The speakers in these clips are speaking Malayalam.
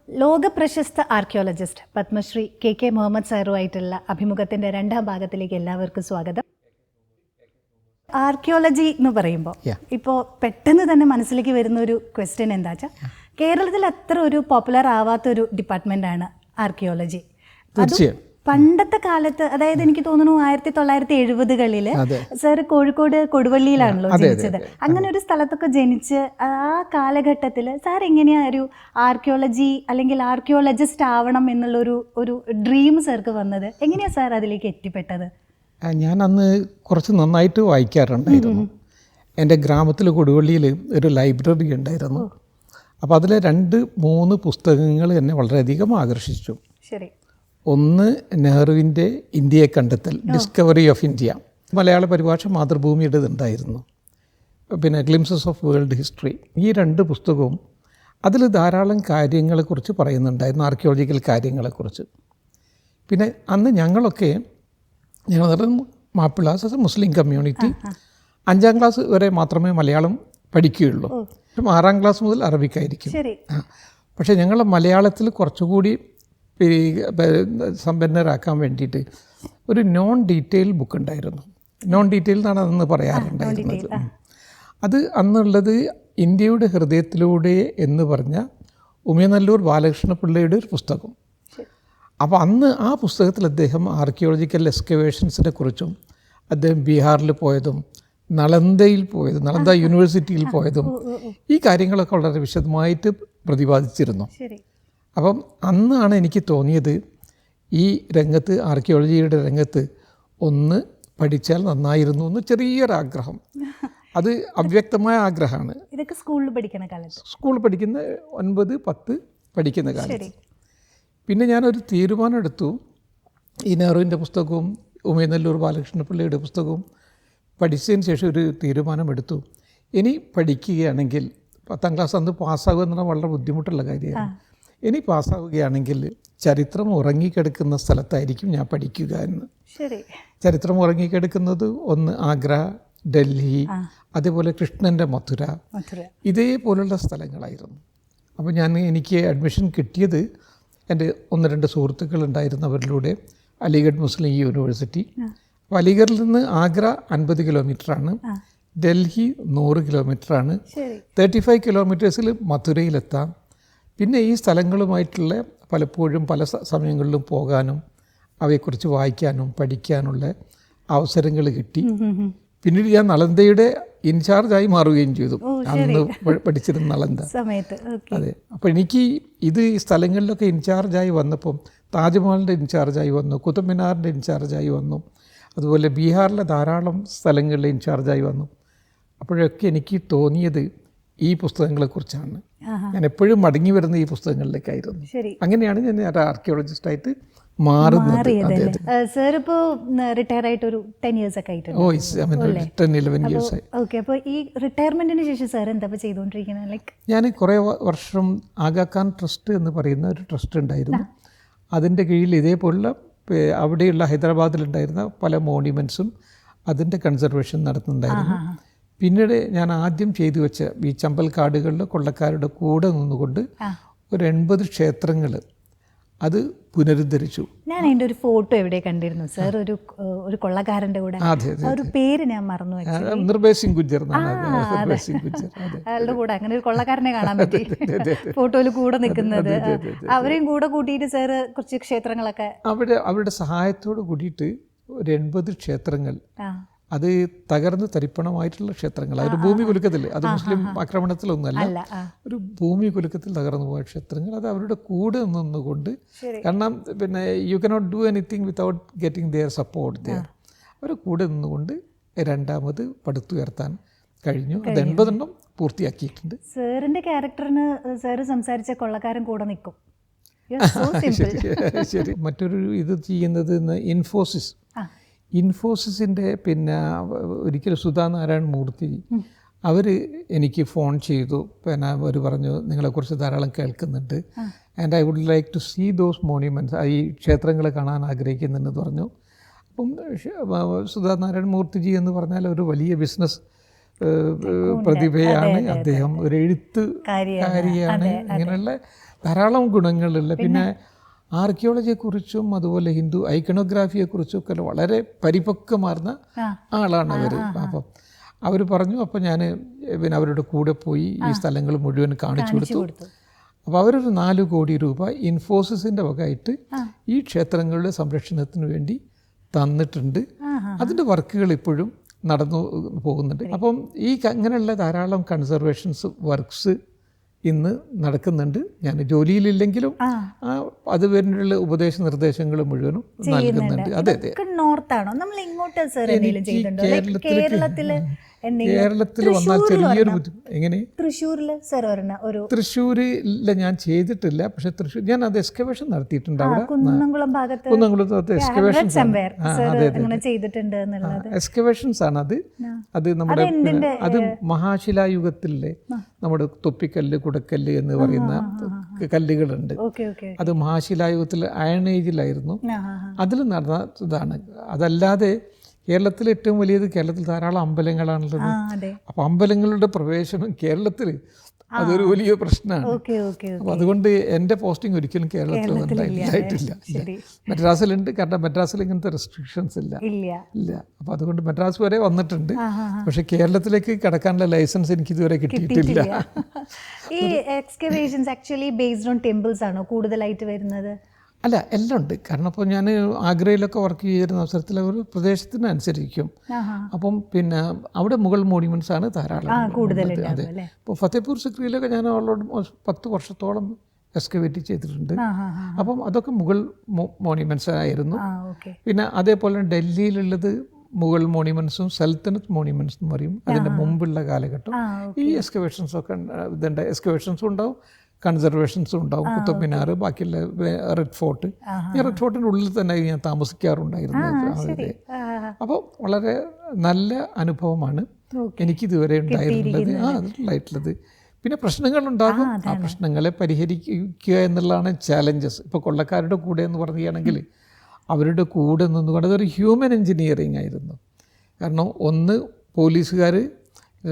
ലോക പ്രശസ്ത ആർക്കിയോളജിസ്റ്റ് പത്മശ്രീ കെ മുഹമ്മദ് സാറുമായിട്ടുള്ള അഭിമുഖത്തിൻ്റെ രണ്ടാം ഭാഗത്തിലേക്ക് എല്ലാവർക്കും സ്വാഗതം. ആർക്കിയോളജി എന്ന് പറയുമ്പോൾ ഇപ്പോൾ പെട്ടെന്ന് തന്നെ മനസ്സിലേക്ക് വരുന്ന ഒരു ക്വസ്റ്റ്യൻ എന്താ വെച്ചാൽ, കേരളത്തിൽ അത്ര ഒരു പോപ്പുലർ ആവാത്തൊരു ഡിപ്പാർട്ട്മെൻറ്റാണ് ആർക്കിയോളജി. പണ്ടത്തെ കാലത്ത്, അതായത് എനിക്ക് തോന്നുന്നു 1970കളിൽ സാർ കോഴിക്കോട് കൊടുവള്ളിയിലാണല്ലോ ജനിച്ചത്. അങ്ങനെ ഒരു സ്ഥലത്തൊക്കെ ജനിച്ച് ആ കാലഘട്ടത്തിൽ സാർ എങ്ങനെയാണ് ഒരു ആർക്കിയോളജി അല്ലെങ്കിൽ ആർക്കിയോളജിസ്റ്റ് ആവണം എന്നുള്ളൊരു ഡ്രീം സാർക്ക് വന്നത്? എങ്ങനെയാണ് സാർ അതിലേക്ക് എത്തിപ്പെട്ടത്? ഞാൻ അന്ന് കുറച്ച് നന്നായിട്ട് വായിക്കാറുണ്ടായിരുന്നു. എൻ്റെ ഗ്രാമത്തിൽ കൊടുവള്ളിയിൽ ഒരു ലൈബ്രറി ഉണ്ടായിരുന്നു. അപ്പോൾ അതിലെ 2-3 പുസ്തകങ്ങൾ എന്നെ വളരെയധികം ആകർഷിച്ചു. ശരി. ഒന്ന് നെഹ്റുവിൻ്റെ ഇന്ത്യയെ കണ്ടെത്തൽ, ഡിസ്കവറി ഓഫ് ഇന്ത്യ, മലയാള പരിഭാഷ മാതൃഭൂമിയുടേതുണ്ടായിരുന്നു. പിന്നെ ഗ്ലിംസസ് ഓഫ് വേൾഡ് ഹിസ്റ്ററി. ഈ 2 പുസ്തകവും അതിൽ ധാരാളം കാര്യങ്ങളെക്കുറിച്ച് പറയുന്നുണ്ടായിരുന്നു, ആർക്കിയോളജിക്കൽ കാര്യങ്ങളെക്കുറിച്ച്. പിന്നെ അന്ന് ഞങ്ങൾ മാപ്പിളാസ് മുസ്ലിം കമ്മ്യൂണിറ്റി 5ാം ക്ലാസ് വരെ മാത്രമേ മലയാളം പഠിക്കുകയുള്ളൂ. 6ാം ക്ലാസ് മുതൽ അറബിക്കായിരിക്കും. പക്ഷേ ഞങ്ങൾ മലയാളത്തിൽ കുറച്ചുകൂടി സമ്പന്നരാക്കാൻ വേണ്ടിയിട്ട് ഒരു നോൺ ഡീറ്റെയിൽ ബുക്ക് ഉണ്ടായിരുന്നു. നോൺ ഡീറ്റെയിൽ എന്നാണ് അന്ന് പറയാറുണ്ടായിരുന്നത്. അത് അന്നുള്ളത് ഇന്ത്യയുടെ ഹൃദയത്തിലൂടെ എന്ന് പറഞ്ഞ ഉമയനല്ലൂർ ബാലകൃഷ്ണ പിള്ളയുടെ ഒരു പുസ്തകം. അപ്പോൾ അന്ന് ആ പുസ്തകത്തിൽ അദ്ദേഹം ആർക്കിയോളജിക്കൽ എക്സ്കവേഷൻസിനെ കുറിച്ചും അദ്ദേഹം ബീഹാറിൽ പോയതും നളന്ദയിൽ പോയതും നളന്ദ യൂണിവേഴ്സിറ്റിയിൽ പോയതും ഈ കാര്യങ്ങളൊക്കെ വളരെ വിശദമായിട്ട് പ്രതിപാദിച്ചിരുന്നു. അപ്പം അന്നാണ് എനിക്ക് തോന്നിയത്, ഈ രംഗത്ത്, ആർക്കിയോളജിയുടെ രംഗത്ത് ഒന്ന് പഠിച്ചാൽ നന്നായിരുന്നു എന്ന് ചെറിയൊരാഗ്രഹം. അത് അവ്യക്തമായ ആഗ്രഹമാണ്. ഇതൊക്കെ സ്കൂളിൽ പഠിക്കുന്ന കാലത്ത്, സ്കൂളിൽ പഠിക്കുന്ന 9-10 പഠിക്കുന്ന കാലത്ത്. പിന്നെ ഞാനൊരു തീരുമാനം എടുത്തു. ഈ നെഹ്റുവിൻ്റെ പുസ്തകവും ഉമയനല്ലൂർ ബാലകൃഷ്ണ പിള്ളയുടെ പുസ്തകവും പഠിച്ചതിന് ശേഷം ഒരു തീരുമാനമെടുത്തു. ഇനി പഠിക്കുകയാണെങ്കിൽ 10ാം ക്ലാസ് അന്ന് പാസ്സാകുക എന്ന് പറഞ്ഞാൽ വളരെ ബുദ്ധിമുട്ടുള്ള കാര്യമാണ്. ഇനി പാസ്സാവുകയാണെങ്കിൽ ചരിത്രം ഉറങ്ങിക്കിടക്കുന്ന സ്ഥലത്തായിരിക്കും ഞാൻ പഠിക്കുക എന്ന്. ചരിത്രം ഉറങ്ങിക്കിടക്കുന്നത് ഒന്ന് ആഗ്ര, ഡൽഹി, അതേപോലെ കൃഷ്ണൻ്റെ മഥുര, ഇതേപോലുള്ള സ്ഥലങ്ങളായിരുന്നു. അപ്പോൾ എനിക്ക് അഡ്മിഷൻ കിട്ടിയത് എൻ്റെ 1-2 സുഹൃത്തുക്കളുണ്ടായിരുന്നവരിലൂടെ അലിഗഡ് മുസ്ലിം യൂണിവേഴ്സിറ്റി. അപ്പോൾ അലിഗഡിൽ നിന്ന് ആഗ്ര 50 കിലോമീറ്ററാണ്, ഡൽഹി 100 കിലോമീറ്ററാണ്. 35 കിലോമീറ്റേഴ്സിൽ മഥുരയിലെത്താം. പിന്നെ ഈ സ്ഥലങ്ങളുമായിട്ടുള്ള പലപ്പോഴും പല സമയങ്ങളിലും പോകാനും അവയെക്കുറിച്ച് വായിക്കാനും പഠിക്കാനുള്ള അവസരങ്ങൾ കിട്ടി. പിന്നീട് ഞാൻ നളന്ദയുടെ ഇൻചാർജായി മാറുകയും ചെയ്തു. അന്ന് പഠിച്ചിരുന്ന നളന്ദ സമയത്ത്. അതെ. അപ്പോൾ എനിക്ക് ഈ സ്ഥലങ്ങളിലൊക്കെ ഇൻചാർജായി വന്നപ്പം താജ്മഹലിൻ്റെ ഇൻചാർജായി വന്നു, കുത്തബ് മിനാറിൻ്റെ ഇൻചാർജായി വന്നു, അതുപോലെ ബീഹാറിലെ ധാരാളം സ്ഥലങ്ങളിലെ ഇൻചാർജായി വന്നു. അപ്പോഴൊക്കെ എനിക്ക് തോന്നിയത് ഈ പുസ്തകങ്ങളെക്കുറിച്ചാണ്. ഞാൻ എപ്പോഴും മടങ്ങി വരുന്ന ഈ പുസ്തകങ്ങളിലേക്കായിരുന്നു. അങ്ങനെയാണ് ഞാൻ ഒരു ആർക്കിയോളജിസ്റ്റായിട്ട് മാറുന്നത്. സർ ഇപ്പോൾ റിട്ടയർ ആയിട്ട് ഒരു 10 years ഒക്കെ ആയിട്ടുണ്ട്. 10-11 years ആയി. ഓക്കെ. അപ്പോൾ ഈ റിട്ടയർമെൻറ്റിന് ശേഷം സാർ എന്താ ചെയ്തുകൊണ്ടിരിക്കുന്നത്? ഞാൻ കുറേ വർഷം ആഗാ ഖാൻ ട്രസ്റ്റ് എന്ന് പറയുന്ന ഒരു ട്രസ്റ്റ് ഉണ്ടായിരുന്നു. അതിൻ്റെ കീഴിൽ ഇതേപോലുള്ള അവിടെയുള്ള ഹൈദരാബാദിലുണ്ടായിരുന്ന പല മോണ്യുമെൻറ്റ്സും അതിൻ്റെ കൺസർവേഷൻ നടത്തുന്നുണ്ടായിരുന്നു. പിന്നീട് ഞാൻ ആദ്യം ചെയ്തു വെച്ച ഈ ചമ്പൽക്കാടുകളിൽ കൊള്ളക്കാരുടെ കൂടെ നിന്നുകൊണ്ട് ഒരു 80 ക്ഷേത്രങ്ങൾ അത് പുനരുദ്ധരിച്ചു. ഞാൻ അതിൻ്റെ ഒരു ഫോട്ടോ എവിടെ കണ്ടിരുന്നു സാർ, ഒരു കൊള്ളക്കാരൻ്റെ കൂടെ. ഒരു പേര് ഞാൻ മറന്നു വെച്ചു. നിർഭയ സിംഗ് ഗുജ്ജർ. അയാളുടെ കൂടെ അങ്ങനെ ഒരു കൊള്ളക്കാരനെ കാണാൻ പറ്റി ഫോട്ടോയിൽ കൂടെ നിൽക്കുന്നത്. അവരെയും കൂടെ കൂട്ടിയിട്ട് സാറ് കുറച്ച് ക്ഷേത്രങ്ങളൊക്കെ അവരുടെ സഹായത്തോട് കൂടിയിട്ട് ഒരു 80 ക്ഷേത്രങ്ങൾ, അത് തകർന്ന് തരിപ്പണമായിട്ടുള്ള ക്ഷേത്രങ്ങൾ, അതൊരു ഭൂമി കുലുക്കത്തിൽ, അത് മുസ്ലിം ആക്രമണത്തിലൊന്നുമല്ല, ഒരു ഭൂമി കുലുക്കത്തിൽ തകർന്നു പോയ ക്ഷേത്രങ്ങൾ, അത് അവരുടെ കൂടെ നിന്നുകൊണ്ട്, കാരണം പിന്നെ you cannot do anything without getting their support there, അവരുടെ കൂടെ നിന്നുകൊണ്ട് രണ്ടാമത് പടുത്തുയർത്താൻ കഴിഞ്ഞു. അത് 80 പൂർത്തിയാക്കിയിട്ടുണ്ട്. സാറിൻ്റെ ക്യാരക്ടറിന് സാറ് സംസാരിച്ച കൊള്ളക്കാരൻ കൂടെ നിൽക്കും. ശരി. മറ്റൊരു ഇത് ചെയ്യുന്നത് ഇൻഫോസിസിൻ്റെ പിന്നെ ഒരിക്കലും സുധാ നാരായൺ മൂർത്തി അവർ എനിക്ക് ഫോൺ ചെയ്തു. പിന്നെ അവർ പറഞ്ഞു, നിങ്ങളെക്കുറിച്ച് ധാരാളം കേൾക്കുന്നുണ്ട്, and I would like to see those monuments, ഈ ക്ഷേത്രങ്ങൾ കാണാൻ ആഗ്രഹിക്കുന്നുണ്ടെന്ന് പറഞ്ഞു. അപ്പം സുധാ നാരായൺ മൂർത്തിജി എന്ന് പറഞ്ഞാൽ ഒരു വലിയ ബിസിനസ് പ്രതിഭയാണ് അദ്ദേഹം, ഒരു എഴുത്തുകാരിയാണ്. ഇങ്ങനെയുള്ള ധാരാളം ഗുണങ്ങളുള്ള, പിന്നെ ആർക്കിയോളജിയെക്കുറിച്ചും അതുപോലെ ഹിന്ദു ഐക്കണോഗ്രാഫിയെക്കുറിച്ചും ഒക്കെ വളരെ പരിപക്വമാർന്ന ആളാണ് അവർ. അപ്പം അവർ പറഞ്ഞു, അപ്പോൾ ഞാൻ പിന്നെ അവരുടെ കൂടെ പോയി ഈ സ്ഥലങ്ങൾ മുഴുവൻ കാണിച്ചു കൊടുത്തു. അപ്പോൾ അവരൊരു 4 കോടി രൂപ ഇൻഫോസിസിൻ്റെ വകയായിട്ട് ഈ ക്ഷേത്രങ്ങളുടെ സംരക്ഷണത്തിന് വേണ്ടി തന്നിട്ടുണ്ട്. അതിൻ്റെ വർക്കുകൾ ഇപ്പോഴും നടന്നു പോകുന്നുണ്ട്. അപ്പം ഈ അങ്ങനെയുള്ള ധാരാളം കൺസർവേഷൻസ് വർക്ക്സ് ഇന്ന് നടക്കുന്നുണ്ട്. ഞാൻ ജോലിയിലില്ലെങ്കിലും അത് വേണ്ടിയുള്ള ഉപദേശ നിർദ്ദേശങ്ങൾ മുഴുവനും നൽകുന്നുണ്ട്. അതെ അതെ. കേരളത്തിൽ വന്നാൽ ചെറിയൊരു എങ്ങനെ തൃശ്ശൂരില്ല ഞാൻ ചെയ്തിട്ടില്ല. പക്ഷെ തൃശ്ശൂർ ഞാൻ അത് എക്സ്കവേഷൻ നടത്തിയിട്ടുണ്ട്. അവിടെ കുന്നംകുളത്ത് എക്സ്കവേഷൻസ് എക്സ്കവേഷൻസ് ആണ്. അത് നമ്മുടെ അത് മഹാശിലായുഗത്തിലെ നമ്മുടെ തൊപ്പിക്കല്ല്, കുടക്കല്ല് എന്ന് പറയുന്ന കല്ലുകളുണ്ട്. അത് മഹാശിലായുഗത്തിൽ അയൺ ഏജിലായിരുന്നു. അതിൽ നടന്ന ഇതാണ്. അതല്ലാതെ കേരളത്തിൽ ഏറ്റവും വലിയത്, കേരളത്തിൽ ധാരാളം അമ്പലങ്ങളാണുള്ളത്. അപ്പോൾ അമ്പലങ്ങളുടെ പ്രവേശനം കേരളത്തിൽ അതൊരു വലിയ പ്രശ്നമാണ്. അപ്പോൾ അതുകൊണ്ട് എൻ്റെ പോസ്റ്റിംഗ് ഒരിക്കലും കേരളത്തിൽ ഉണ്ടായിട്ടില്ല. മദ്രാസിലുണ്ട്, കാരണം മദ്രാസിൽ ഇങ്ങനത്തെ റെസ്ട്രിക്ഷൻസ് ഇല്ല. അപ്പോൾ അതുകൊണ്ട് മദ്രാസ് വരെ വന്നിട്ടുണ്ട്. പക്ഷെ കേരളത്തിലേക്ക് കടക്കാനുള്ള ലൈസൻസ് എനിക്ക് ഇതുവരെ കിട്ടിയിട്ടില്ല. ഈ excavations actually based on temples ആണോ കൂടുതലായിട്ട് വരുന്നത്? അല്ല, എല്ലാം ഉണ്ട്. കാരണം ഇപ്പോൾ ഞാൻ ആഗ്രയിലൊക്കെ വർക്ക് ചെയ്തിരുന്ന അവസരത്തിൽ ഒരു പ്രദേശത്തിനനുസരിക്കും. അപ്പം പിന്നെ അവിടെ മുഗൾ മോണ്യുമെൻറ്റ്സ് ആണ് ധാരാളം. അതെ. ഇപ്പോൾ ഫത്തേപൂർ സിക്രിയിലൊക്കെ ഞാൻ അവളോട് 10 വർഷത്തോളം എക്സ്കവേറ്റ് ചെയ്തിട്ടുണ്ട്. അപ്പം അതൊക്കെ മുഗൾ മോണ്യുമെൻറ്റ്സ് ആയിരുന്നു. പിന്നെ അതേപോലെ ഡൽഹിയിലുള്ളത് മുഗൾ മോണ്യുമെൻറ്റ്സും സൽത്തനത്ത് മോണ്യുമെൻറ്റ്സ് എന്ന് പറയും. അതിൻ്റെ മുമ്പുള്ള കാലഘട്ടം ഈ എക്സ്കവേഷൻസൊക്കെ ഇതുണ്ട്. എക്സ്കവേഷൻസും ഉണ്ടാവും, കൺസർവേഷൻസും ഉണ്ടാവും. കുത്തബ് മിനാർ, ബാക്കിയുള്ള റെഡ് ഫോർട്ട്. ഈ റെഡ് ഫോർട്ടിൻ്റെ ഉള്ളിൽ തന്നെ ഞാൻ താമസിക്കാറുണ്ടായിരുന്നു. അപ്പോൾ വളരെ നല്ല അനുഭവമാണ് എനിക്കിതുവരെ ഉണ്ടായിട്ടുള്ളത്. പിന്നെ പ്രശ്നങ്ങളുണ്ടാകും. ആ പ്രശ്നങ്ങളെ പരിഹരിക്കുക എന്നുള്ളതാണ് ചാലഞ്ചസ്. ഇപ്പോൾ കൊള്ളക്കാരുടെ കൂടെ എന്ന് പറയുകയാണെങ്കിൽ അവരുടെ കൂടെ നിന്നുകൊണ്ട് അതൊരു ഹ്യൂമൻ എൻജിനീയറിങ് ആയിരുന്നു. കാരണം 1 പോലീസുകാർ,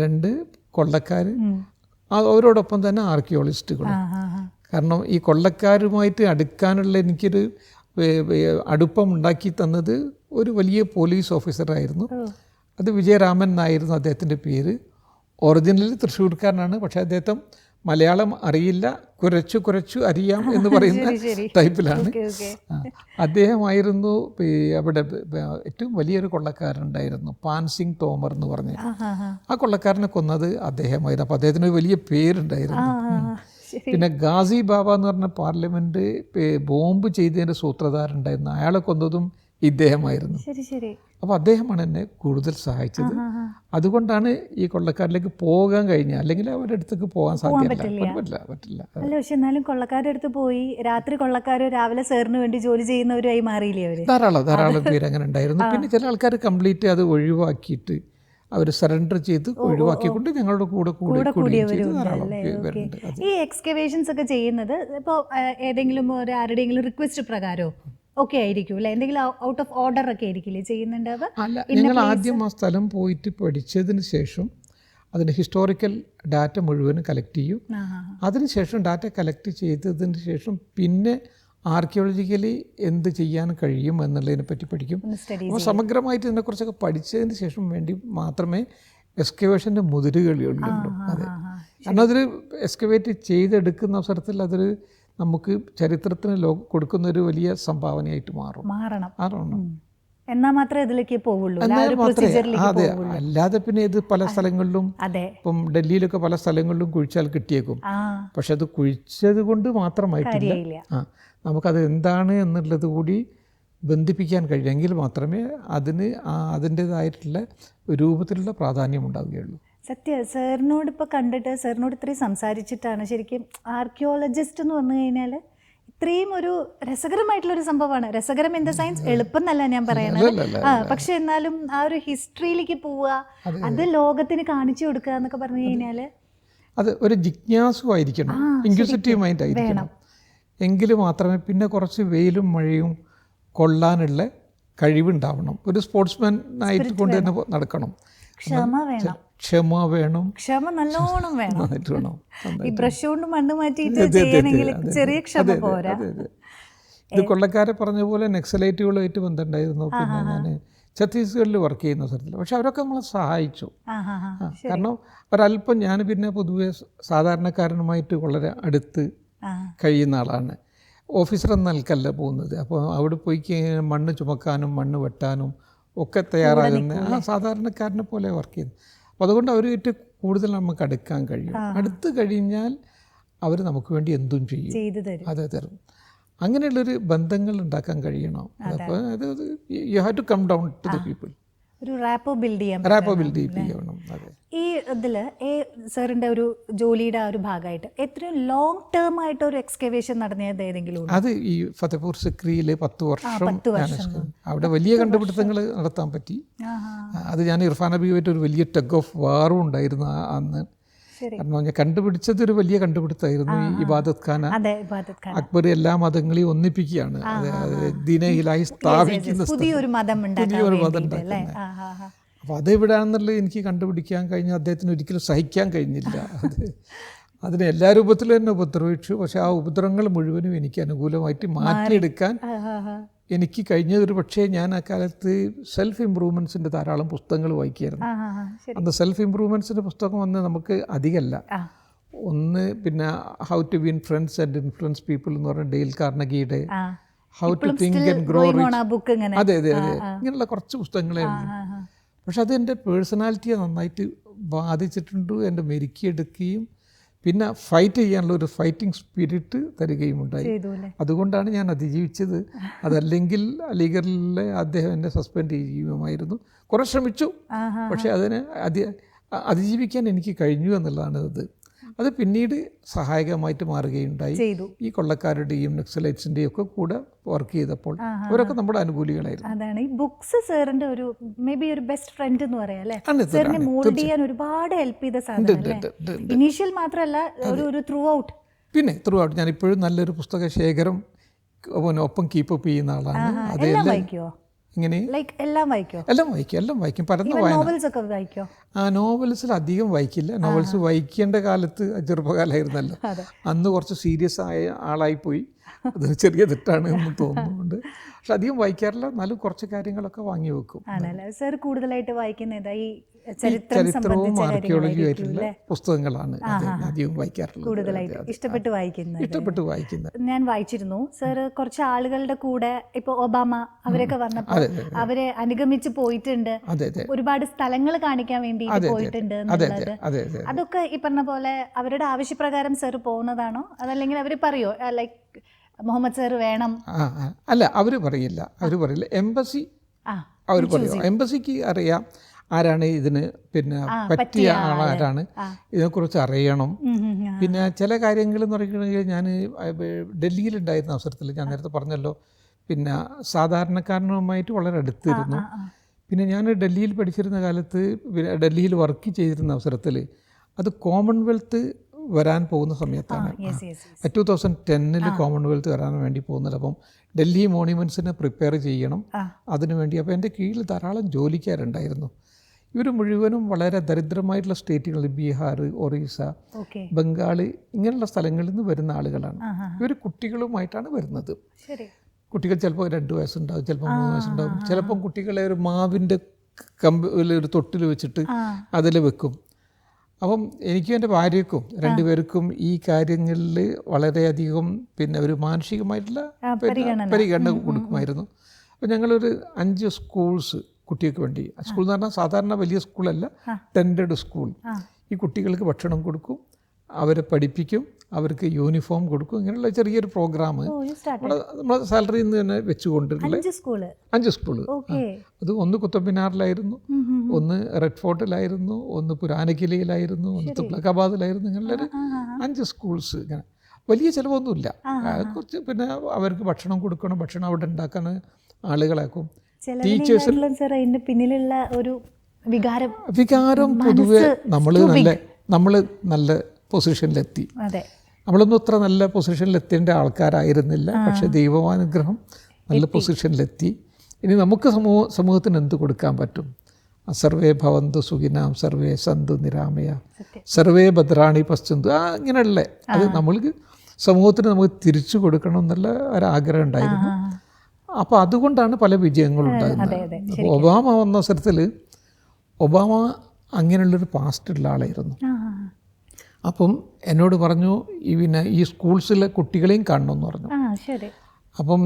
2 കൊള്ളക്കാർ, അവരോടൊപ്പം തന്നെ ആർക്കിയോളജിസ്റ്റുകളും. കാരണം ഈ കൊള്ളക്കാരുമായിട്ട് അടുക്കാനുള്ള എനിക്കൊരു അടുപ്പം ഉണ്ടാക്കി തന്നത് ഒരു വലിയ പോലീസ് ഓഫീസറായിരുന്നു. അത് വിജയരാമൻ എന്നായിരുന്നു അദ്ദേഹത്തിൻ്റെ പേര്. ഒറിജിനലി തൃശ്ശൂർക്കാരനാണ്. പക്ഷേ അദ്ദേഹം മലയാളം അറിയില്ല, കുറച്ചു അറിയാം എന്ന് പറയുന്ന ടൈപ്പിലാണ്. അദ്ദേഹമായിരുന്നു അവിടെ ഏറ്റവും വലിയൊരു കൊള്ളക്കാരുണ്ടായിരുന്നു, പാൻസിംഗ് തോമർ എന്ന് പറഞ്ഞ്. ആ കൊള്ളക്കാരനെ കൊന്നത് അദ്ദേഹമായിരുന്നു. അപ്പോൾ അദ്ദേഹത്തിന് വലിയ പേരുണ്ടായിരുന്നു. പിന്നെ ഗാസി ബാബ എന്ന് പറഞ്ഞ പാർലമെൻറ്റ് ബോംബ് ചെയ്തതിൻ്റെ സൂത്രധാരുണ്ടായിരുന്നു. അയാളെ കൊന്നതും ഇദ്ദേഹമായിരുന്നു. അപ്പോൾ അദ്ദേഹമാണ് എന്നെ കൂടുതൽ സഹായിച്ചത്. അതുകൊണ്ടാണ് ഈ കൊള്ളക്കാരിലേക്ക് പോകാൻ കഴിഞ്ഞ, അല്ലെങ്കിൽ അവരുടെ അടുത്തേക്ക് പോകാൻ പറ്റില്ല. അല്ല, പക്ഷെ എന്നാലും കൊള്ളക്കാരുടെ അടുത്ത് പോയി രാത്രി കൊള്ളക്കാർ രാവിലെ സാറിന് വേണ്ടി ജോലി ചെയ്യുന്നവരായി മാറിയില്ലേ അവർ? ധാരാളം പേര് അങ്ങനെ ഉണ്ടായിരുന്നു. പിന്നെ ചില ആൾക്കാർ കംപ്ലീറ്റ് അത് ഒഴിവാക്കിയിട്ട് അവർ സറണ്ടർ ചെയ്ത് ഒഴിവാക്കിക്കൊണ്ട് ഞങ്ങളുടെ കൂടെ ധാരാളം പേരുണ്ട്. ഈ എക്സ്കവേഷൻസ് ഒക്കെ ചെയ്യുന്നത് ഇപ്പോൾ ഏതെങ്കിലും ആരുടെയെങ്കിലും റിക്വസ്റ്റ് പ്രകാരമോ ഒക്കെ ആയിരിക്കും അല്ലേ? എന്തെങ്കിലും ഔട്ട് ഓഫ് ഓർഡർ ഒക്കെ ആയിരിക്കില്ലേ ചെയ്യുന്നുണ്ടാവുക? അല്ല, ഞങ്ങൾ ആദ്യം ആ സ്ഥലം പോയിട്ട് പഠിച്ചതിന് ശേഷം അതിൻ്റെ ഹിസ്റ്റോറിക്കൽ ഡാറ്റ മുഴുവനും കളക്ട് ചെയ്യും. അതിനുശേഷം ഡാറ്റ കളക്ട് ചെയ്തതിന് ശേഷം പിന്നെ ആർക്കിയോളജിക്കലി എന്ത് ചെയ്യാൻ കഴിയും എന്നുള്ളതിനെ പറ്റി പഠിക്കും. അപ്പോൾ സമഗ്രമായിട്ട് ഇതിനെക്കുറിച്ചൊക്കെ പഠിച്ചതിന് ശേഷം വേണ്ടി മാത്രമേ എക്സ്കവേഷൻ്റെ മുതിരുകളുള്ളൂ. അതെ, കാരണം അതൊരു എക്സ്കവേറ്റ് ചെയ്തെടുക്കുന്ന അവസരത്തിൽ അതൊരു നമുക്ക് ചരിത്രത്തിന് കൊടുക്കുന്നൊരു വലിയ സംഭാവനയായിട്ട് മാറണം. എന്നാൽ മാത്രമേ ഇതിലേക്ക് പോവുള്ളൂ. അതെ, അല്ലാതെ പിന്നെ ഇത് പല സ്ഥലങ്ങളിലും, ഇപ്പം ഡൽഹിയിലൊക്കെ പല സ്ഥലങ്ങളിലും കുഴിച്ചാൽ കിട്ടിയേക്കും. പക്ഷെ അത് കുഴിച്ചത് കൊണ്ട് മാത്രമായിട്ടില്ല. നമുക്കത് എന്താണ് എന്നുള്ളത് കൂടി ബന്ധിപ്പിക്കാൻ കഴിയുമെങ്കിൽ മാത്രമേ അതിന് അതിൻ്റേതായിട്ടുള്ള രൂപത്തിലുള്ള പ്രാധാന്യം ഉണ്ടാവുകയുള്ളൂ. സാറിനോട് ഇപ്പോൾ കണ്ടിട്ട്, സാറിനോട് ഇത്രയും സംസാരിച്ചിട്ടാണ് ശരിക്കും ആർക്കിയോളജിസ്റ്റ് എന്ന് പറഞ്ഞു കഴിഞ്ഞാൽ ഇത്രയും ഒരു രസകരമായിട്ടുള്ളൊരു സംഭവമാണ്. രസകരം ഇൻ ദ സയൻസ്, എളുപ്പം എന്നല്ല ഞാൻ പറയണത്. പക്ഷെ എന്നാലും ആ ഒരു ഹിസ്റ്ററിയിലേക്ക് പോവുക, അത് ലോകത്തിന് കാണിച്ചു കൊടുക്കുക എന്നൊക്കെ പറഞ്ഞു കഴിഞ്ഞാൽ അത് ഒരു ജിജ്ഞാസുവായിരിക്കണം, ഇൻക്വിസിറ്റീവ് മൈൻഡ് ആയിരിക്കണം. എങ്കിൽ മാത്രമേ പിന്നെ കുറച്ച് വെയിലും മഴയും കൊള്ളാനുള്ള കഴിവുണ്ടാവണം. ഒരു സ്പോർട്സ്മാൻ ആയിട്ട് കൊണ്ട് തന്നെ നടക്കണം. ക്ഷമ വേണം, ക്ഷമ വേണം, ക്ഷമ നല്ലോണം വേണം. നന്നായിട്ട് വേണം. ഈ ബ്രഷ് കൊണ്ട് മണ്ണ് മാറ്റിയിട്ട് ചെയ്യണമെങ്കിൽ ചെറിയ ക്ഷമ പോരാ. ഇത് കൊള്ളക്കാരെ പറഞ്ഞ പോലെ നക്സലൈറ്റുകളുമായിട്ട് ബന്ധമുണ്ടായിരുന്നു. പിന്നെ ഞാൻ ഛത്തീസ്ഗഡിൽ വർക്ക് ചെയ്യുന്ന സ്ഥലത്തിൽ, പക്ഷെ അവരൊക്കെ നമ്മളെ സഹായിച്ചു. കാരണം ഒരല്പം ഞാൻ പിന്നെ പൊതുവെ സാധാരണക്കാരനുമായിട്ട് വളരെ അടുത്ത് കഴിയുന്ന ആളാണ്. ഓഫീസർ എന്ന നിലക്കല്ല പോകുന്നത്. അപ്പോൾ അവിടെ പോയി കഴിഞ്ഞാൽ മണ്ണ് ചുമക്കാനും മണ്ണ് വെട്ടാനും ഒക്കെ തയ്യാറാകുന്ന സാധാരണക്കാരനെ പോലെ വർക്ക് ചെയ്യുന്നു. അപ്പോൾ അതുകൊണ്ട് അവരുമായിട്ട് കൂടുതൽ നമുക്ക് അടുക്കാൻ കഴിയും. അടുത്ത് കഴിഞ്ഞാൽ അവർ നമുക്ക് വേണ്ടി എന്തും ചെയ്യും, അതെ തരും. അങ്ങനെയുള്ളൊരു ബന്ധങ്ങൾ ഉണ്ടാക്കാൻ കഴിയണം. അപ്പോൾ അത് you have to come down to the people. ഒരു റാപ്പോ ബിൽഡ് ചെയ്യണം. അതെ. ഈ ഇതിൽ സാറിൻ്റെ ഒരു ജോലിയുടെ ഒരു ഭാഗമായിട്ട് എത്രയും ലോങ് ടേം ആയിട്ട് ഒരു എക്സ്കവേഷൻ നടന്നത് ഏതെങ്കിലും? അത് ഈ ഫത്തേപൂർ സിക്രിയിൽ 10 വർഷം അവിടെ വലിയ കണ്ടുപിടുത്തങ്ങൾ നടത്താൻ പറ്റി. അത് ഞാൻ ഇർഫാൻ നബിയുമായിട്ട് ഒരു വലിയ ടഗ് ഓഫ് വാറും ഉണ്ടായിരുന്നു അന്ന്. കാരണം ഞാൻ കണ്ടുപിടിച്ചത് ഒരു വലിയ കണ്ടുപിടുത്തമായിരുന്നു. ഈ ഇബാദത്ത് ഖാന അക്ബർ എല്ലാ മതങ്ങളെയും ഒന്നിപ്പിക്കുകയാണ്, ദീനയിലായി സ്ഥാപിക്കുന്ന പുതിയൊരു മതം ഉണ്ടാക്കുന്നത്. അപ്പോൾ അതെവിടാണെന്നുള്ളത് എനിക്ക് കണ്ടുപിടിക്കാൻ കഴിഞ്ഞു. അദ്ദേഹത്തിന് ഒരിക്കലും സഹിക്കാൻ കഴിഞ്ഞില്ല. അതിനെ എല്ലാ രൂപത്തിലും തന്നെ ഉപദ്രവിച്ചു. പക്ഷെ ആ ഉപദ്രവങ്ങൾ മുഴുവനും എനിക്ക് അനുകൂലമായിട്ട് മാറ്റിയെടുക്കാൻ എനിക്ക് കഴിഞ്ഞതൊരു പക്ഷേ ഞാൻ ആ കാലത്ത് സെൽഫ് ഇമ്പ്രൂവ്മെൻറ്റ്സിൻ്റെ ധാരാളം പുസ്തകങ്ങൾ വായിക്കുകയായിരുന്നു. അന്ന് സെൽഫ് ഇമ്പ്രൂവ്മെൻറ്റ്സിൻ്റെ പുസ്തകം വന്ന് നമുക്ക് അധികമല്ല. ഒന്ന് പിന്നെ how to win friends and influence people എന്ന് പറഞ്ഞ ഡെയിൽ കാർണഗിയുടെ how to think and grow rich, അതെ അതെ അതെ, ഇങ്ങനെയുള്ള കുറച്ച് പുസ്തകങ്ങളേ ഉള്ളൂ. പക്ഷെ അത് എൻ്റെ പേഴ്സണാലിറ്റിയെ നന്നായിട്ട് ബാധിച്ചിട്ടുണ്ട്. എൻ്റെ മെരുക്കിയെടുക്കുകയും പിന്നെ ഫൈറ്റ് ചെയ്യാനുള്ള ഒരു ഫൈറ്റിംഗ് സ്പിരിറ്റ് തരികയും ഉണ്ടായി. അതുകൊണ്ടാണ് ഞാൻ അതിജീവിച്ചത്. അതല്ലെങ്കിൽ അലിഗറിലെ അദ്ദേഹം എന്നെ സസ്പെൻഡ് ചെയ്യുമായിരുന്നു. കുറേ ശ്രമിച്ചു, പക്ഷേ അതിനെ അതിജീവിക്കാൻ എനിക്ക് കഴിഞ്ഞു എന്നുള്ളതാണ് അത് പിന്നീട് സഹായകമായിട്ട് മാറുകയുണ്ടായി. ഈ കൊള്ളക്കാരുടെയും നക്സലൈറ്റ്സിൻ്റെയും ഒക്കെ കൂടെ വർക്ക് ചെയ്തപ്പോൾ അവരൊക്കെ നമ്മുടെ അനുകൂലികളായിരുന്നു. അതാണ് ഈ ബുക്സ് സാറിന്റെ ഒരു മേ ബി ഒരു ബെസ്റ്റ് ഫ്രണ്ട് എന്ന് പറയാം അല്ലേ? സാറിനെ മോൾഡ് ചെയ്യാൻ ഒരുപാട് ഹെൽപ്പ് ചെയ്ത സാധനം. ഇനീഷ്യൽ മാത്രമല്ല, ഒരു ത്രൂ ഔട്ട്. പിന്നെ ത്രൂ ഔട്ട് ഞാൻ ഇപ്പോഴും നല്ലൊരു പുസ്തക ശേഖരം ഒപ്പം കീപ്പപ്പ് ചെയ്യുന്ന ആളാണ്. അതെല്ലാം വായിക്കുമോ? ഇങ്ങനെ എല്ലാം വായിക്കും? എല്ലാം വായിക്കും. പരന്ന വായന. നോവൽസിൽ അധികം വായിക്കില്ല. നോവൽസ് വായിക്കേണ്ട കാലത്ത് ചെറുപ്പകാലമായിരുന്നല്ലോ. അന്ന് കുറച്ച് സീരിയസ് ആയ ആളായിപ്പോയി. അതൊരു ചെറിയ തെറ്റാണ് എന്ന് തോന്നുന്നുണ്ട്. പക്ഷെ അധികം വായിക്കാറില്ല. എന്നാലും കുറച്ച് കാര്യങ്ങളൊക്കെ വാങ്ങി വെക്കും. സാർ കൂടുതലായിട്ട് വായിക്കുന്ന ഈ ചരിത്രവും ആർക്കിയോളജിയും ആയിട്ടുള്ള പുസ്തകങ്ങളാണ് അധികം വായിക്കാറുള്ളത്. കൂടുതലായിട്ട് ഇഷ്ടപ്പെട്ട് വായിക്കുന്നത് ഞാൻ വായിച്ചിരുന്നു. സാർ കുറച്ച് ആളുകളുടെ കൂടെ ഇപ്പോൾ ഒബാമ അവരൊക്കെ വന്നപ്പോൾ അവരെ അനുഗമിച്ച് പോയിട്ടുണ്ട്. ഒരുപാട് സ്ഥലങ്ങൾ കാണിക്കാൻ വേണ്ടി പോയിട്ടുണ്ട് എന്നുള്ളത്. അതൊക്കെ ഈ പറഞ്ഞ പോലെ അവരുടെ ആവശ്യപ്രകാരം സാർ പോകുന്നതാണോ? അതല്ലെങ്കിൽ അവർ പറയോ ലൈക്ക് മുഹമ്മദ് സാർ വേണം? അല്ല, അവർ പറയില്ല. എംബസി അവർ പറയും. എംബസിക്ക് അറിയാം ആരാണ് ഇതിന് പിന്നെ പറ്റിയ ആളാരാണ്, ഇതിനെക്കുറിച്ച് അറിയണം. പിന്നെ ചില കാര്യങ്ങൾ എന്ന് പറയുകയാണെങ്കിൽ ഞാൻ ഡൽഹിയിലുണ്ടായിരുന്ന അവസരത്തിൽ ഞാൻ നേരത്തെ പറഞ്ഞല്ലോ, പിന്നെ സാധാരണക്കാരനുമായിട്ട് വളരെ അടുത്തിരുന്നു. പിന്നെ ഞാൻ ഡൽഹിയിൽ പഠിച്ചിരുന്ന കാലത്ത് ഡൽഹിയിൽ വർക്ക് ചെയ്തിരുന്ന അവസരത്തിൽ അത് കോമൺവെൽത്ത് വരാൻ പോകുന്ന സമയത്താണ്. 2010 കോമൺവെൽത്ത് വരാൻ വേണ്ടി പോകുന്നത്. അപ്പം ഡൽഹി മോണ്യുമെൻറ്റ്സിനെ പ്രിപ്പയർ ചെയ്യണം അതിനുവേണ്ടി. അപ്പോൾ എൻ്റെ കീഴിൽ ധാരാളം ജോലിക്കാരുണ്ടായിരുന്നു. ഇവർ മുഴുവനും വളരെ ദരിദ്രമായിട്ടുള്ള സ്റ്റേറ്റുകൾ, ബീഹാർ, ഒറീസ, ബംഗാൾ ഇങ്ങനെയുള്ള സ്ഥലങ്ങളിൽ നിന്ന് വരുന്ന ആളുകളാണ്. ഇവർ കുട്ടികളുമായിട്ടാണ് വരുന്നത്. കുട്ടികൾ ചിലപ്പോൾ 2 വയസ്സുണ്ടാവും, ചിലപ്പോൾ 3 വയസ്സുണ്ടാവും. ചിലപ്പം കുട്ടികളെ ഒരു മാവിൻ്റെ ഒരു തൊട്ടിൽ വെച്ചിട്ട് അതിൽ വെക്കും. അപ്പം എനിക്കും എൻ്റെ ഭാര്യയ്ക്കും 2 പേർക്കും ഈ കാര്യങ്ങളിൽ വളരെയധികം പിന്നെ ഒരു മാനസികമായിട്ടുള്ള പരിഗണന കൊടുക്കുമായിരുന്നു. അപ്പോൾ ഞങ്ങളൊരു 5 സ്കൂൾസ് കുട്ടികൾക്ക് വേണ്ടി, സ്കൂൾ എന്ന് പറഞ്ഞാൽ സാധാരണ വലിയ സ്കൂളല്ല, ടെൻഡഡ് സ്കൂൾ. ഈ കുട്ടികൾക്ക് ഭക്ഷണം കൊടുക്കും, അവരെ പഠിപ്പിക്കും, അവർക്ക് യൂണിഫോം കൊടുക്കും. ഇങ്ങനെയുള്ള ചെറിയൊരു പ്രോഗ്രാം നമ്മളെ സാലറിയിൽ നിന്ന് തന്നെ വെച്ചുകൊണ്ടിട്ടുള്ള 5 സ്കൂള്. അത് ഒന്ന് കുത്തബ് മിനാറിലായിരുന്നു, ഒന്ന് റെഡ് ഫോർട്ടിലായിരുന്നു, ഒന്ന് പുരാനക്കിലയിലായിരുന്നു, ഒന്ന് തുഗ്ലക്കാബാദിലായിരുന്നു. ഇങ്ങനെയുള്ളൊരു 5 സ്കൂൾസ്. ഇങ്ങനെ വലിയ ചിലവൊന്നുമില്ല. കുറച്ച് പിന്നെ അവർക്ക് ഭക്ഷണം കൊടുക്കണം, ഭക്ഷണം അവിടെ ഉണ്ടാക്കാൻ ആളുകളാക്കും. ടീച്ചേഴ്സ് പിന്നിലുള്ള ഒരു വികാരം പൊതുവെ നമ്മൾ നല്ല പൊസിഷനിലെത്തി. നമ്മളൊന്നും അത്ര നല്ല പൊസിഷനിലെത്തേണ്ട ആൾക്കാരായിരുന്നില്ല. പക്ഷെ ദൈവാനുഗ്രഹം നല്ല പൊസിഷനിലെത്തി. ഇനി നമുക്ക് സമൂഹത്തിന് എന്ത് കൊടുക്കാൻ പറ്റും സർവേ ഭവന്തു സുഖിനാം സർവേ സന്തു നിരാമയ സർവേ ഭദ്രാണി പശ്ചന്തു ഇങ്ങനെയുള്ള അത് നമ്മൾക്ക് സമൂഹത്തിന് നമുക്ക് തിരിച്ചു കൊടുക്കണം എന്നുള്ള ഒരാഗ്രഹം ഉണ്ടായിരുന്നു. അപ്പോൾ അതുകൊണ്ടാണ് പല വിജയങ്ങളും ഉണ്ടാകുന്നത്. അപ്പോൾ ഒബാമ വന്ന അവസരത്തിൽ ഒബാമ അങ്ങനെയുള്ളൊരു പാസ്റ്റുള്ള ആളായിരുന്നു. അപ്പം എന്നോട് പറഞ്ഞു പിന്നെ ഈ സ്കൂൾസിലെ കുട്ടികളെയും കാണണമെന്ന് പറഞ്ഞു. അപ്പം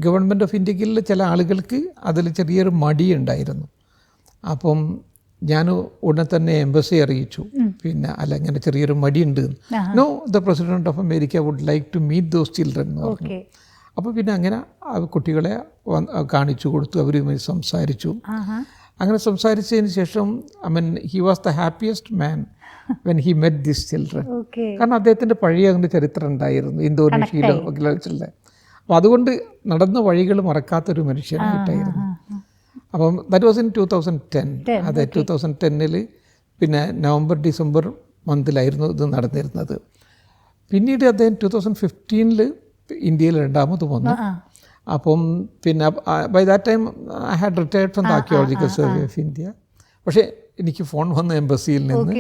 ഗവൺമെൻറ് ഓഫ് ഇന്ത്യയിൽ ചില ആളുകൾക്ക് അതിൽ ചെറിയൊരു മടിയുണ്ടായിരുന്നു. അപ്പം ഞാൻ ഉടനെ തന്നെ എംബസി അറിയിച്ചു, പിന്നെ അല്ല ഇങ്ങനെ ചെറിയൊരു മടിയുണ്ട്, no the president of America would like to meet those children എന്ന് പറഞ്ഞു. അപ്പോൾ പിന്നെ അങ്ങനെ കുട്ടികളെ കാണിച്ചു കൊടുത്തു, അവരുമായി സംസാരിച്ചു. അങ്ങനെ സംസാരിച്ചതിന് ശേഷം he was the happiest man when he met this children. കാരണം അദ്ദേഹത്തിൻ്റെ പഴയ അങ്ങനെ ചരിത്രം ഉണ്ടായിരുന്നു ഇന്തോനേഷ്യയിലോ അഖിലേന്ത്യയിലെ. അപ്പോൾ അതുകൊണ്ട് നടന്ന വഴികൾ മറക്കാത്തൊരു മനുഷ്യനായിട്ടായിരുന്നു. അപ്പം ദാറ്റ് വാസ് ഇൻ 2010. അതെ, 2010 പിന്നെ നവംബർ ഡിസംബർ മന്തിലായിരുന്നു ഇത് നടന്നിരുന്നത്. പിന്നീട് അദ്ദേഹം 2015 ഇന്ത്യയിൽ രണ്ടാമത് വന്നു. അപ്പം പിന്നെ by that time I had retired from the archaeological survey of India. പക്ഷേ എനിക്ക് ഫോൺ വന്ന എംബസിയിൽ നിന്ന്.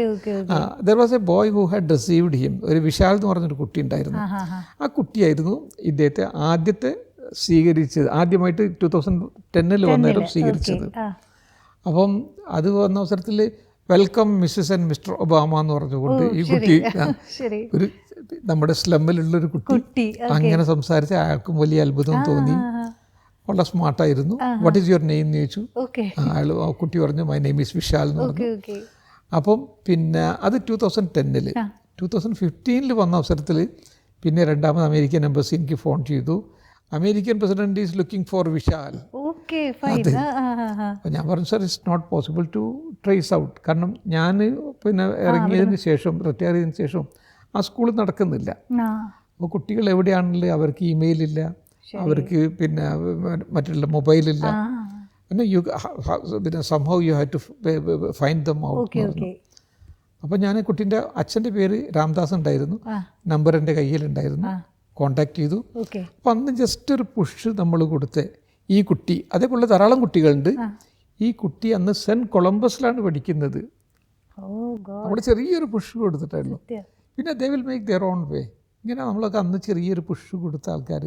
There was a boy who had received him. ഒരു വിശാൽ എന്ന് പറഞ്ഞൊരു കുട്ടി ഉണ്ടായിരുന്നു. ആ കുട്ടിയായിരുന്നു ഇദ്ദേഹത്തെ ആദ്യത്തെ സ്വീകരിച്ചത്, ആദ്യമായിട്ട് 2010 വന്നേരം സ്വീകരിച്ചത്. അപ്പം അത് വന്ന അവസരത്തിൽ welcome Mrs and Mr Obama എന്ന് പറഞ്ഞുകൊണ്ട് ഈ കുട്ടി ഒരു നമ്മുടെ സ്ലമ്മിലുള്ളൊരു കുട്ടി അങ്ങനെ സംസാരിച്ച് അയാൾക്കും വലിയ അത്ഭുതം തോന്നി. വളരെ സ്മാർട്ടായിരുന്നു. വാട്ട് ഈസ് യുവർ നെയിം എന്ന് ചോദിച്ചു. അയാൾ ആ കുട്ടി പറഞ്ഞു മൈ നെയിം ഈസ് വിശാൽ എന്ന് പറഞ്ഞു. അപ്പം പിന്നെ അത് 2010. 2015 വന്ന അവസരത്തിൽ പിന്നെ രണ്ടാമത് അമേരിക്കൻ എംബസി എനിക്ക് ഫോൺ ചെയ്തു, American president is looking for Vishal. അപ്പോൾ ഞാൻ പറഞ്ഞു sir it's not possible to trace out. കാരണം ഞാൻ പിന്നെ ഇറങ്ങിയതിന് ശേഷം റിട്ടയർ ചെയ്തതിന് ശേഷം ആ സ്കൂൾ നടക്കുന്നില്ല. അപ്പോൾ കുട്ടികൾ എവിടെയാണെങ്കിലും അവർക്ക് ഇമെയിലില്ല, അവർക്ക് പിന്നെ മറ്റുള്ള മൊബൈലില്ല. പിന്നെ somehow you have to find them out. അപ്പോൾ ഞാൻ കുട്ടീൻ്റെ അച്ഛൻ്റെ പേര് രാംദാസ് ഉണ്ടായിരുന്നു, നമ്പർ എൻ്റെ കയ്യിലുണ്ടായിരുന്നു, കോണ്ടാക്ട് ചെയ്തു. അപ്പം അന്ന് ജസ്റ്റ് ഒരു പുഷ് നമ്മൾ കൊടുത്ത് ഈ കുട്ടി, അതേപോലെ ധാരാളം കുട്ടികളുണ്ട്, ഈ കുട്ടി അന്ന് സെൻറ്റ് കൊളംബസിലാണ് പഠിക്കുന്നത്. നമ്മൾ ചെറിയൊരു പുഷ് കൊടുത്തിട്ടായിരുന്നു. പിന്നെ they will make their own വേ. ഇങ്ങനെ നമ്മളൊക്കെ അന്ന് ചെറിയൊരു പുഷ് കൊടുത്ത ആൾക്കാർ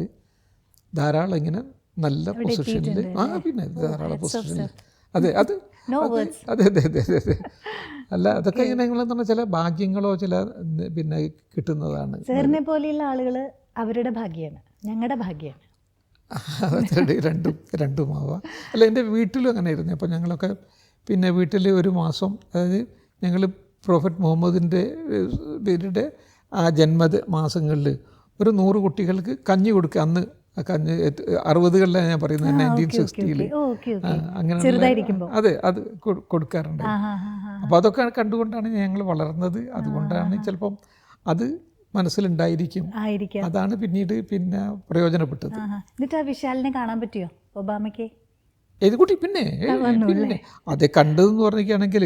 ധാരാളം ഇങ്ങനെ നല്ല പൊസിഷനിൽ പിന്നെ ധാരാളം പൊസിഷനിൽ. അതെ അത് അതെ അതെ അതെ അതെ അതെ അല്ല അതൊക്കെ ഇങ്ങനെ നിങ്ങളെന്ന് പറഞ്ഞാൽ ചില ഭാഗ്യങ്ങളോ ചില പിന്നെ കിട്ടുന്നതാണ്. സാറിനെ പോലെയുള്ള ആളുകൾ അവരുടെ ഭാഗ്യമാണ്, ഞങ്ങളുടെ ഭാഗ്യമാണ്. രണ്ടുമാവാം. അല്ല എൻ്റെ വീട്ടിലും അങ്ങനെ ആയിരുന്നു. അപ്പോൾ ഞങ്ങളൊക്കെ പിന്നെ വീട്ടിൽ ഒരു മാസം, അതായത് ഞങ്ങൾ പ്രോഫറ്റ് മുഹമ്മദിൻ്റെ പേരുടെ ആ മാസങ്ങളിൽ ഒരു 100 കുട്ടികൾക്ക് കഞ്ഞി കൊടുക്കുക. അന്ന് കഞ്ഞി 60-കളിലാണ് ഞാൻ പറയുന്നത്, 1960 അങ്ങനെ അതെ അത് കൊടുക്കാറുണ്ട്. അപ്പോൾ അതൊക്കെ കണ്ടുകൊണ്ടാണ് ഞങ്ങൾ വളർന്നത്. അതുകൊണ്ടാണ് ചിലപ്പം അത് മനസ്സിലുണ്ടായിരിക്കും. അതാണ് പിന്നീട് പിന്നെ പ്രയോജനപ്പെട്ടത്. എന്നിട്ട് ആ വിശാലിനെ കാണാൻ പറ്റിയോ ഒബാമയ്ക്ക്? ഏത് കുട്ടി? പിന്നെ അതേ കണ്ടതെന്ന് പറഞ്ഞിരിക്കുകയാണെങ്കിൽ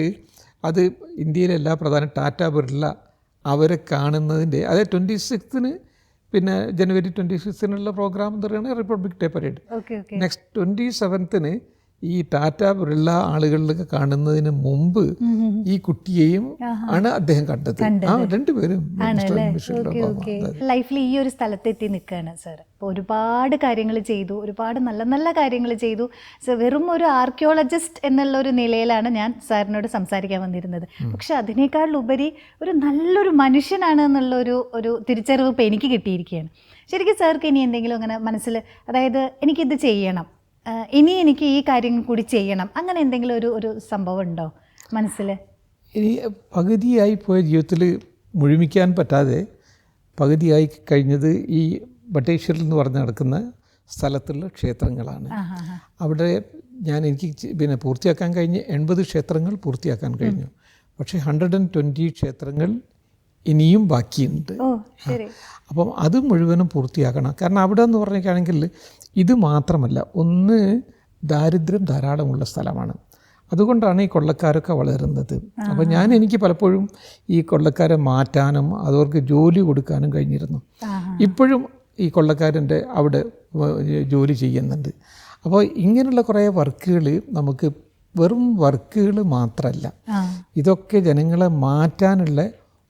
അത് ഇന്ത്യയിലെ എല്ലാ പ്രധാന ടാറ്റ ബിർള അവരെ കാണുന്നതിൻ്റെ, അതായത് 26 പിന്നെ ജനുവരി 26 പ്രോഗ്രാം എന്ന് പറയുന്നത് റിപ്പബ്ലിക് ഡേ പരേഡ്. നെക്സ്റ്റ് 27 ഈ ടാറ്റ ബിർള ആളുകളിലൊക്കെ കാണുന്നതിന് മുമ്പ് ഈ കുട്ടിയെയും ആണ് അദ്ദേഹം കണ്ടത്. രണ്ടുപേരും ലൈഫിൽ ഈ ഒരു സ്ഥലത്തെത്തി നിൽക്കുകയാണ് സാർ. അപ്പോൾ ഒരുപാട് കാര്യങ്ങൾ ചെയ്തു, ഒരുപാട് നല്ല നല്ല കാര്യങ്ങൾ ചെയ്തു. വെറും ഒരു ആർക്കിയോളജിസ്റ്റ് എന്നുള്ള ഒരു നിലയിലാണ് ഞാൻ സാറിനോട് സംസാരിക്കാൻ വന്നിരുന്നത്. പക്ഷെ അതിനേക്കാളുപരി ഒരു നല്ലൊരു മനുഷ്യനാണ് എന്നുള്ള ഒരു തിരിച്ചറിവ് ഇപ്പോൾ എനിക്ക് കിട്ടിയിരിക്കുകയാണ്. ശരിക്കും സാർക്ക് ഇനി എന്തെങ്കിലും അങ്ങനെ മനസ്സിൽ, അതായത് എനിക്കിത് ചെയ്യണം, ഇനി എനിക്ക് ഈ കാര്യം കൂടി ചെയ്യണം, അങ്ങനെ എന്തെങ്കിലും ഒരു സംഭവം ഉണ്ടോ മനസ്സിൽ? ഇനി പകുതിയായി പോയ ജീവിതത്തിൽ മുഴുമിക്കാൻ പറ്റാതെ പകുതിയായി കഴിഞ്ഞത് ഈ ബട്ടേശ്വരിൽ എന്ന് പറഞ്ഞ് നടക്കുന്ന സ്ഥലത്തുള്ള ക്ഷേത്രങ്ങളാണ്. അവിടെ എനിക്ക് പിന്നെ പൂർത്തിയാക്കാൻ കഴിഞ്ഞ് 80 ക്ഷേത്രങ്ങൾ പൂർത്തിയാക്കാൻ കഴിഞ്ഞു. പക്ഷേ 120 ക്ഷേത്രങ്ങൾ ഇനിയും ബാക്കിയുണ്ട്. അപ്പം അത് മുഴുവനും പൂർത്തിയാക്കണം. കാരണം അവിടെ എന്ന് പറഞ്ഞിട്ടാണെങ്കിൽ ഇത് മാത്രമല്ല, ഒന്ന് ദാരിദ്ര്യം ധാരാളമുള്ള സ്ഥലമാണ്. അതുകൊണ്ടാണ് ഈ കൊള്ളക്കാരൊക്കെ വളരുന്നത്. അപ്പോൾ എനിക്ക് പലപ്പോഴും ഈ കൊള്ളക്കാരെ മാറ്റാനും അതവർക്ക് ജോലി കൊടുക്കാനും കഴിഞ്ഞിരുന്നു. ഇപ്പോഴും ഈ കൊള്ളക്കാരൻ്റെ അവിടെ ജോലി ചെയ്യുന്നുണ്ട്. അപ്പോൾ ഇങ്ങനെയുള്ള കുറേ വർക്കുകൾ നമുക്ക് വെറും വർക്കുകൾ മാത്രമല്ല, ആ, ഇതൊക്കെ ജനങ്ങളെ മാറ്റാനുള്ള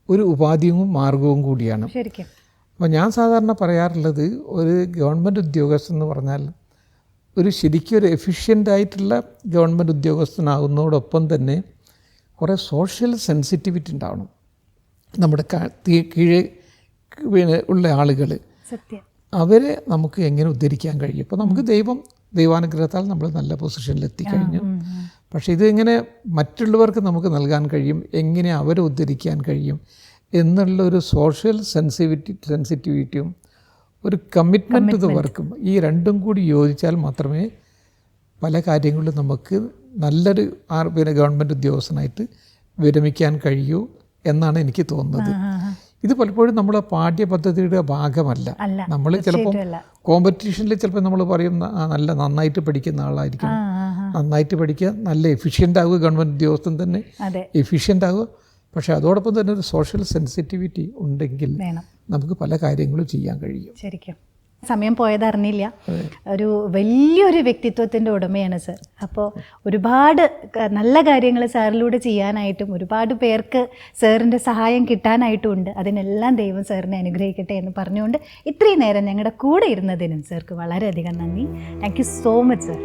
ഒരു ഉപാധിയും മാർഗവും കൂടിയാണ്. ശരിക്കും. അപ്പോൾ ഞാൻ സാധാരണ പറയാറുള്ളത്, ഒരു ഗവൺമെൻറ് ഉദ്യോഗസ്ഥൻ എന്ന് പറഞ്ഞാൽ ശരിക്കും ഒരു എഫിഷ്യൻ്റായിട്ടുള്ള ഗവൺമെൻറ് ഉദ്യോഗസ്ഥനാകുന്നതോടൊപ്പം തന്നെ കുറേ സോഷ്യൽ സെൻസിറ്റിവിറ്റി ഉണ്ടാവണം. നമ്മുടെ കീഴെ ഉള്ള ആളുകൾ, സത്യം. അവരെ നമുക്ക് എങ്ങനെ ഉദ്ധരിക്കാൻ കഴിയും. ഇപ്പോൾ നമുക്ക് ദൈവാനുഗ്രഹത്താൽ നമ്മൾ നല്ല പൊസിഷനിൽ എത്തിക്കഴിഞ്ഞു. പക്ഷേ ഇതെങ്ങനെ മറ്റുള്ളവർക്ക് നമുക്ക് നൽകാൻ കഴിയും, എങ്ങനെ അവരെ ഉദ്ധരിക്കാൻ കഴിയും എന്നുള്ളൊരു സോഷ്യൽ സെൻസിറ്റിവിറ്റിയും ഒരു കമ്മിറ്റ്മെൻറ്റ് ടു ദ വർക്കും, ഈ രണ്ടും കൂടി യോജിച്ചാൽ മാത്രമേ പല കാര്യങ്ങളിലും നമുക്ക് നല്ലൊരു ഗവൺമെൻറ് ഉദ്യോഗസ്ഥനായിട്ട് വിരമിക്കാൻ കഴിയൂ എന്നാണ് എനിക്ക് തോന്നുന്നത്. ഇത് പലപ്പോഴും നമ്മളെ പാഠ്യപദ്ധതിയുടെ ഭാഗമല്ല. നമ്മൾ ചിലപ്പോൾ കോമ്പറ്റീഷനിൽ ചിലപ്പോൾ നമ്മൾ പറയും നന്നായിട്ട് പഠിക്കുന്ന ആളായിരിക്കും, നന്നായിട്ട് പഠിക്കുക, നല്ല എഫിഷ്യൻ്റ് ആവുക, ഗവൺമെൻറ് ഉദ്യോഗസ്ഥൻ തന്നെ എഫിഷ്യൻ്റ് ആവുക. പക്ഷേ അതോടൊപ്പം തന്നെ ഒരു സോഷ്യൽ സെൻസിറ്റിവിറ്റി ഉണ്ടെങ്കിൽ നമുക്ക് പല കാര്യങ്ങളും ചെയ്യാൻ കഴിയും. ശരിക്കും സമയം പോയത് അറിഞ്ഞില്ല. ഒരു വലിയൊരു വ്യക്തിത്വത്തിൻ്റെ ഉടമയാണ് സർ. അപ്പോൾ ഒരുപാട് നല്ല കാര്യങ്ങൾ സാറിലൂടെ ചെയ്യാനായിട്ടും ഒരുപാട് പേർക്ക് സാറിൻ്റെ സഹായം കിട്ടാനായിട്ടും ഉണ്ട്. അതിനെല്ലാം ദൈവം സാറിനെ അനുഗ്രഹിക്കട്ടെ എന്ന് പറഞ്ഞുകൊണ്ട് ഇത്രയും നേരം ഞങ്ങളുടെ കൂടെ ഇരുന്നതിനും സാർക്ക് വളരെയധികം നന്ദി. Thank you so much sir.